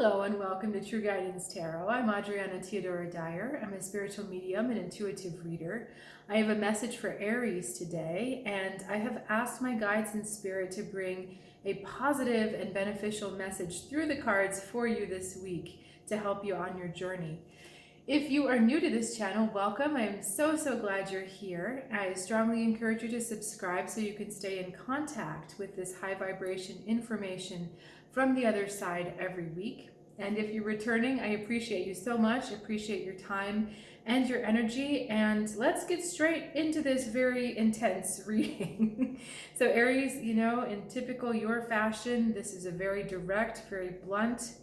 Hello and welcome to True Guidance Tarot. I'm Adriana Teodoro-Dier. I'm a spiritual medium and intuitive reader. I have a message for Aries today, and I have asked my guides in spirit to bring a positive and beneficial message through the cards for you this week to help you on your journey. If you are new to this channel, welcome. I'm so glad you're here. I strongly encourage you to subscribe so you can stay in contact with this high vibration information from the other side every week. And if you're returning, I appreciate you so much, appreciate your time and your energy, and let's get straight into this very intense reading. So Aries, in typical your fashion, this is a very direct, very blunt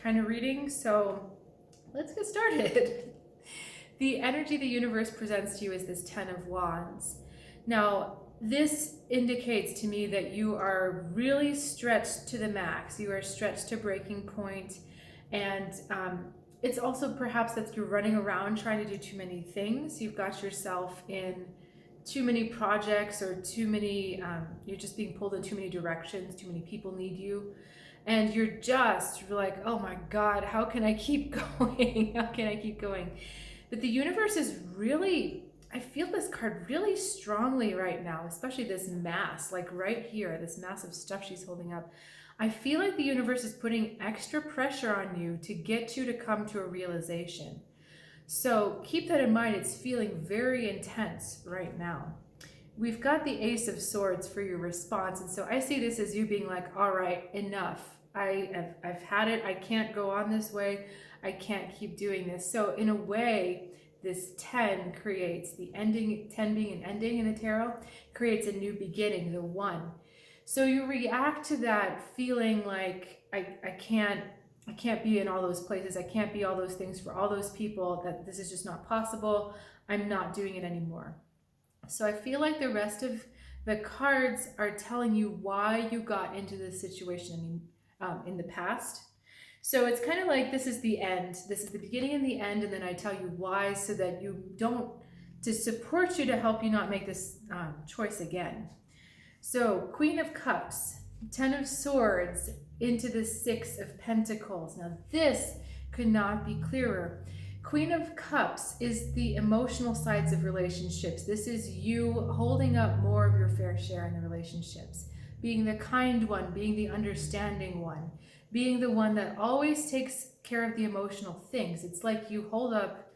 kind of reading, so let's get started. The energy the universe presents to you is this 10 of Wands. Now, this indicates to me that you are really stretched to the max. You are stretched to breaking point. And it's also perhaps that you're running around trying to do too many things. You've got yourself in too many projects or too many, you're just being pulled in too many directions. Too many people need you. And you're like, oh my God, how can I keep going? How can I keep going? But the universe is really, I feel this card really strongly right now, especially this mass, like right here, this massive stuff she's holding up. I feel like the universe is putting extra pressure on you to get you to come to a realization. So keep that in mind. It's feeling very intense right now. We've got the Ace of Swords for your response. And so I see this as you being like, all right, enough. I've had it. I can't go on this way. I can't keep doing this. So in a way, this 10 creates the ending, 10 being an ending in the tarot, creates a new beginning, the 1. So you react to that feeling like I can't be in all those places. I can't be all those things for all those people, that this is just not possible. I'm not doing it anymore. So I feel like the rest of the cards are telling you why you got into this situation in the past. So it's kind of like this is the end. This is the beginning and the end, and then I tell you why so that you don't, to support you, to help you not make this choice again. So Queen of Cups, 10 of Swords, into the 6 of Pentacles. Now this could not be clearer. Queen of Cups is the emotional sides of relationships. This is you holding up more of your fair share in the relationships, being the kind one, being the understanding one, being the one that always takes care of the emotional things. It's like you hold up,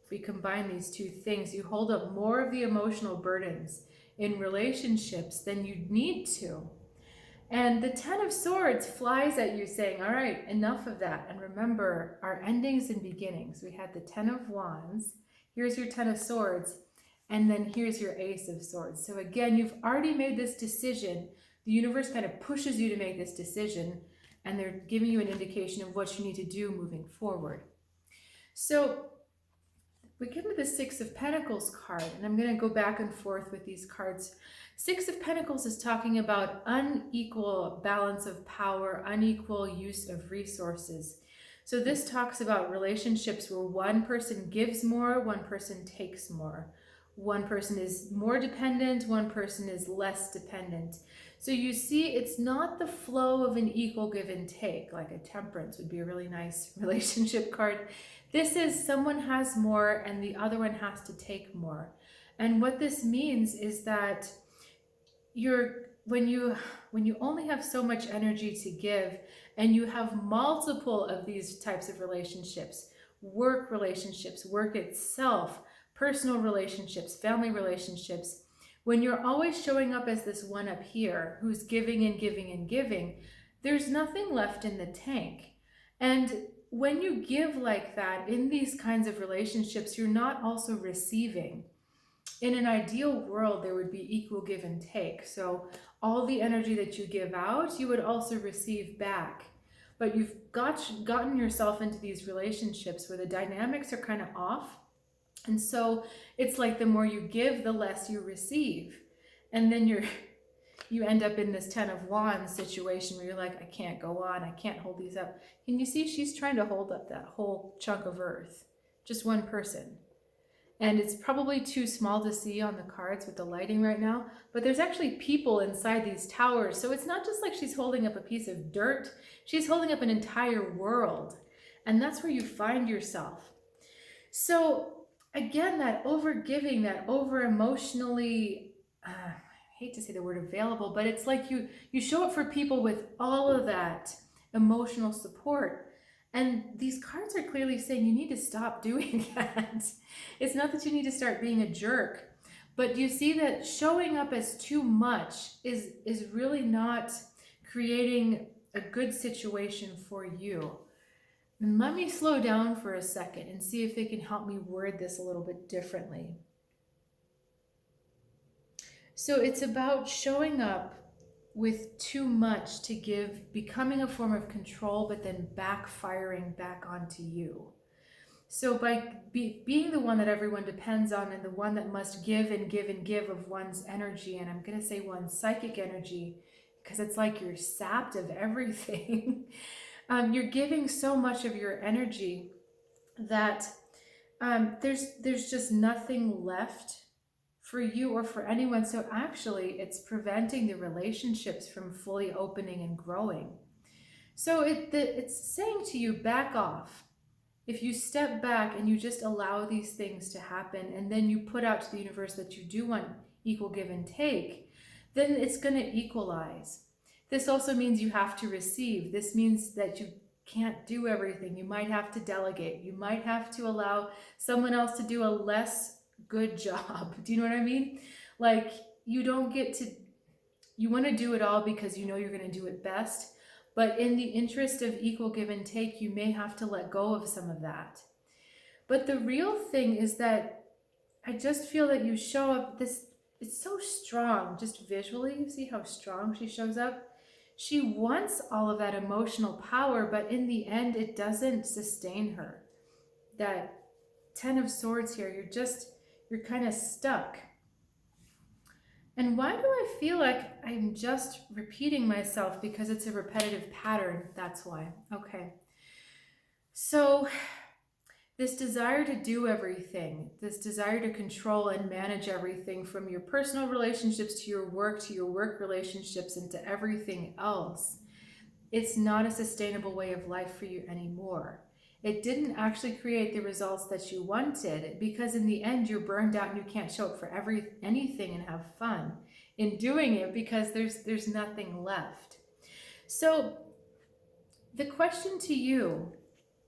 if we combine these two things, you hold up more of the emotional burdens in relationships than you need to. And the 10 of Swords flies at you saying, all right, enough of that. And remember, our endings and beginnings. We had the 10 of Wands. Here's your 10 of Swords. And then here's your Ace of Swords. So again, you've already made this decision. The universe kind of pushes you to make this decision, and they're giving you an indication of what you need to do moving forward. So we get to the 6 of Pentacles card, and I'm going to go back and forth with these cards. 6 of Pentacles is talking about unequal balance of power, unequal use of resources. So this talks about relationships where one person gives more, one person takes more. One person is more dependent, one person is less dependent. So you see, it's not the flow of an equal give and take, like a Temperance would be a really nice relationship card. This is someone has more and the other one has to take more. And what this means is that when you only have so much energy to give, and you have multiple of these types of relationships, work itself, personal relationships, family relationships, when you're always showing up as this one up here who's giving and giving and giving, there's nothing left in the tank. And when you give like that in these kinds of relationships, you're not also receiving. In an ideal world, there would be equal give and take. So all the energy that you give out, you would also receive back. But you've gotten yourself into these relationships where the dynamics are kind of off. And so it's like the more you give, the less you receive. And then you end up in this 10 of Wands situation where you're like, I can't go on, I can't hold these up. Can you see she's trying to hold up that whole chunk of earth? Just one person. And it's probably too small to see on the cards with the lighting right now, but there's actually people inside these towers. So it's not just like she's holding up a piece of dirt, she's holding up an entire world. And that's where you find yourself. So again, that over giving, that over emotionally, I hate to say the word available, but it's like you show up for people with all of that emotional support. And these cards are clearly saying you need to stop doing that. It's not that you need to start being a jerk, but you see that showing up as too much is really not creating a good situation for you. And let me slow down for a second and see if they can help me word this a little bit differently. So it's about showing up with too much to give, becoming a form of control, but then backfiring back onto you. So by being the one that everyone depends on and the one that must give and give and give of one's energy, and I'm going to say one's psychic energy, because it's like you're sapped of everything. You're giving so much of your energy that there's just nothing left for you or for anyone. So actually it's preventing the relationships from fully opening and growing. So it's saying to you, back off. If you step back and you just allow these things to happen, and then you put out to the universe that you do want equal give and take, then it's going to equalize. This also means you have to receive. This means that you can't do everything. You might have to delegate. You might have to allow someone else to do a less good job. Do you know what I mean? Like, you don't get to, you want to do it all because you know you're going to do it best. But in the interest of equal give and take, you may have to let go of some of that. But the real thing is that I just feel that you show up this, it's so strong, just visually. You see how strong she shows up? She wants all of that emotional power, but in the end, it doesn't sustain her. That 10 of Swords here, you're kind of stuck. And why do I feel like I'm just repeating myself? Because it's a repetitive pattern. That's why. Okay. So this desire to do everything, this desire to control and manage everything, from your personal relationships to your work relationships, and to everything else, it's not a sustainable way of life for you anymore. It didn't actually create the results that you wanted, because in the end you're burned out and you can't show up for anything and have fun in doing it, because there's nothing left. So the question to you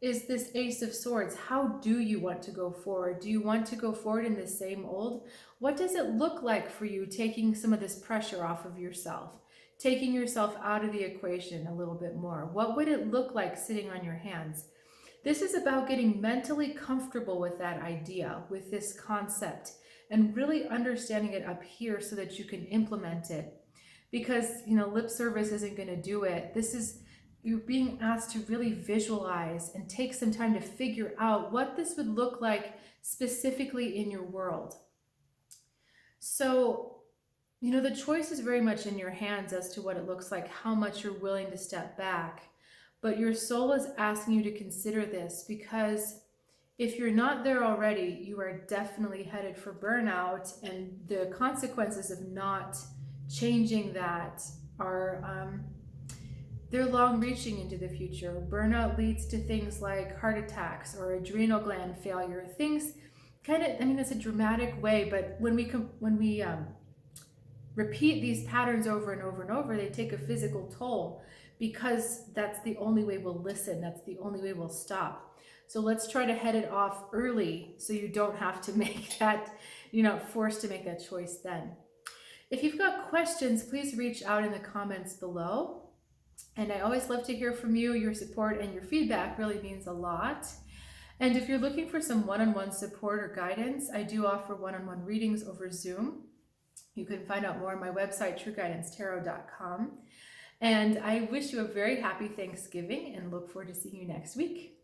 is this Ace of Swords. How do you want to go forward? Do you want to go forward in the same old? What does it look like for you taking some of this pressure off of yourself, taking yourself out of the equation a little bit more? What would it look like sitting on your hands? This is about getting mentally comfortable with that idea, with this concept, and really understanding it up here so that you can implement it. Because, lip service isn't going to do it. You're being asked to really visualize and take some time to figure out what this would look like specifically in your world. So, the choice is very much in your hands as to what it looks like, how much you're willing to step back. But your soul is asking you to consider this, because if you're not there already, you are definitely headed for burnout, and the consequences of not changing that are they're long-reaching into the future. Burnout leads to things like heart attacks or adrenal gland failure. Things it's a dramatic way, but when we repeat these patterns over and over and over, they take a physical toll, because that's the only way we'll listen. That's the only way we'll stop. So let's try to head it off early so you don't have to make that, forced to make that choice then. If you've got questions, please reach out in the comments below. And I always love to hear from you. Your support and your feedback really means a lot. And if you're looking for some one-on-one support or guidance, I do offer one-on-one readings over Zoom. You can find out more on my website, trueguidancetarot.com. And I wish you a very happy Thanksgiving and look forward to seeing you next week.